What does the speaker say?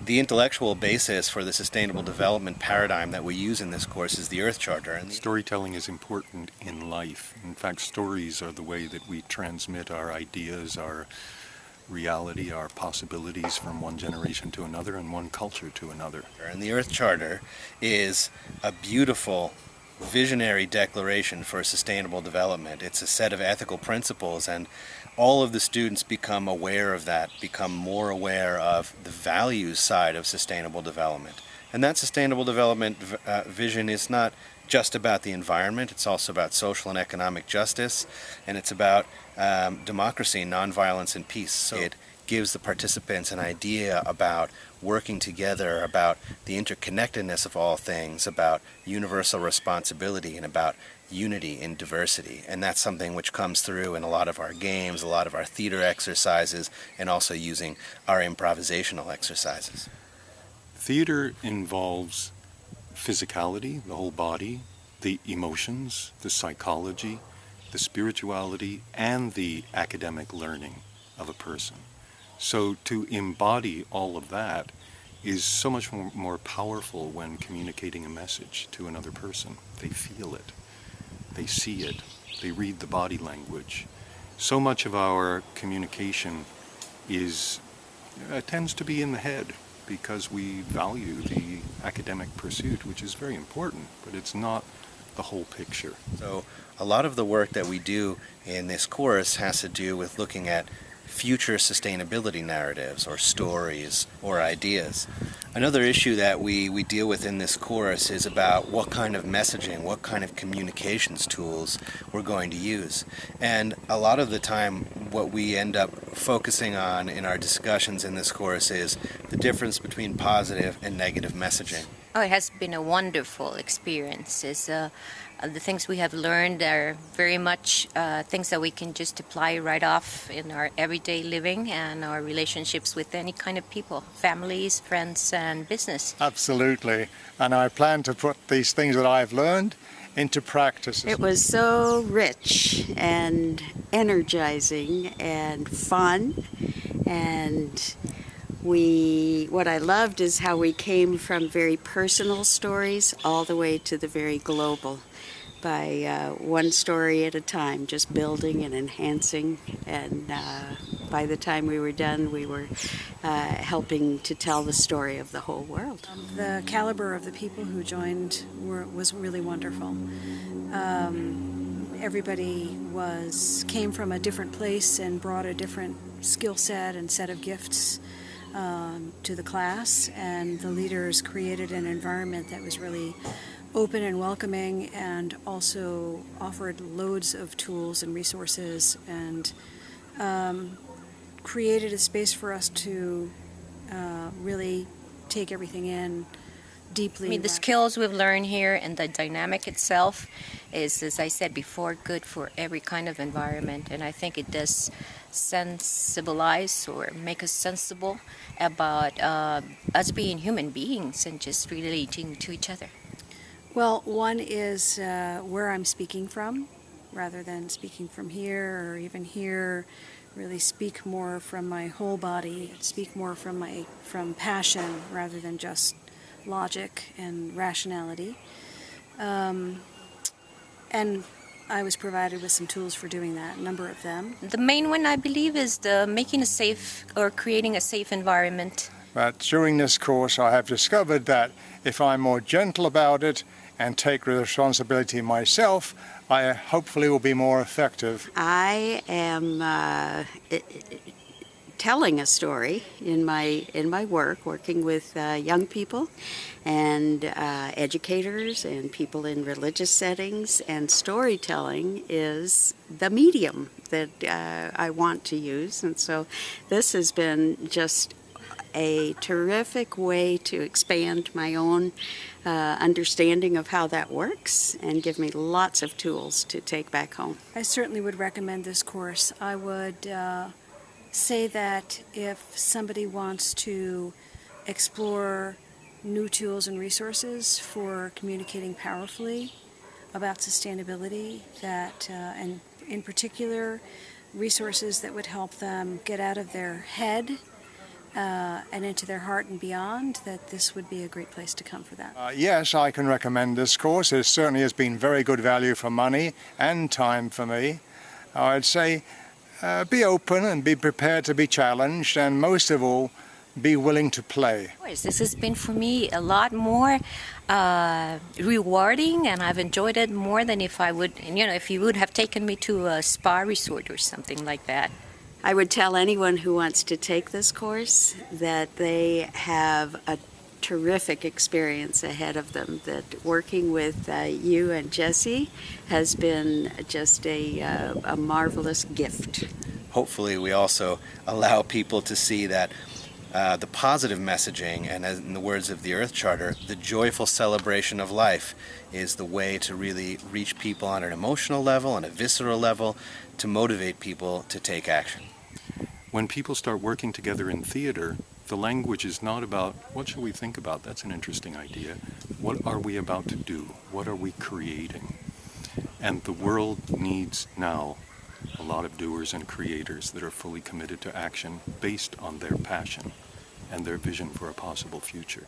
The intellectual basis for the sustainable development paradigm that we use in this course is the Earth Charter. And storytelling is important in life. In fact, stories are the way that we transmit our ideas, our reality, our possibilities from one generation to another and one culture to another. And the Earth Charter is a beautiful visionary declaration for sustainable development. It's a set of ethical principles, and all of the students become aware of that, become more aware of the values side of sustainable development. And that sustainable development vision is not just about the environment, it's also about social and economic justice, and it's about democracy, nonviolence, and peace. So it gives the participants an idea about working together, about the interconnectedness of all things, about universal responsibility, and about unity in diversity. And that's something which comes through in a lot of our games, a lot of our theater exercises, and also using our improvisational exercises. Theater involves physicality, the whole body, the emotions, the psychology, the spirituality, and the academic learning of a person. So to embody all of that is so much more powerful when communicating a message to another person. They feel it, they see it, they read the body language. So much of our communication tends to be in the head because we value the academic pursuit, which is very important, but it's not the whole picture. So a lot of the work that we do in this course has to do with looking at future sustainability narratives or stories or ideas. Another issue that we deal with in this course is about what kind of messaging, what kind of communications tools we're going to use. And a lot of the time what we end up focusing on in our discussions in this course is the difference between positive and negative messaging. Oh, it has been a wonderful experience. The things we have learned are very much things that we can just apply right off in our everyday living and our relationships with any kind of people, families, friends, and business. Absolutely. And I plan to put these things that I've learned into practice. It was so rich and energizing and fun, and what I loved is how we came from very personal stories all the way to the very global, by one story at a time, just building and enhancing. And by the time we were done, we were helping to tell the story of the whole world. The caliber of the people who joined was really wonderful. Everybody came from a different place and brought a different skill set and set of gifts to the class, and the leaders created an environment that was really open and welcoming, and also offered loads of tools and resources, and created a space for us to really take everything in deeply. I mean, the skills we've learned here and the dynamic itself is, as I said before, good for every kind of environment, and I think it does sensibilize or make us sensible about us being human beings and just relating to each other. Well, one is where I'm speaking from, rather than speaking from here or even here. Really speak more from my whole body, speak more from passion rather than just logic and rationality. And I was provided with some tools for doing that, a number of them. The main one, I believe, is making a safe or creating a safe environment. But during this course, I have discovered that if I'm more gentle about it and take responsibility myself, I hopefully will be more effective. I am telling a story in my work, working with young people and educators and people in religious settings, and storytelling is the medium that I want to use. And so this has been just a terrific way to expand my own understanding of how that works and give me lots of tools to take back home. I certainly would recommend this course. I would say that if somebody wants to explore new tools and resources for communicating powerfully about sustainability, and in particular resources that would help them get out of their head and into their heart and beyond, that this would be a great place to come for that. Yes, I can recommend this course. It certainly has been very good value for money and time for me. I'd say be open and be prepared to be challenged, and most of all, be willing to play. Of course, this has been for me a lot more rewarding, and I've enjoyed it more than if I would, if you would have taken me to a spa resort or something like that. I would tell anyone who wants to take this course that they have a terrific experience ahead of them, that working with you and Jesse has been just a marvelous gift. Hopefully we also allow people to see that the positive messaging, and as in the words of the Earth Charter, the joyful celebration of life is the way to really reach people on an emotional level, on a visceral level, to motivate people to take action. When people start working together in theater, the language is not about, what shall we think about? That's an interesting idea. What are we about to do? What are we creating? And the world needs now a lot of doers and creators that are fully committed to action based on their passion and their vision for a possible future.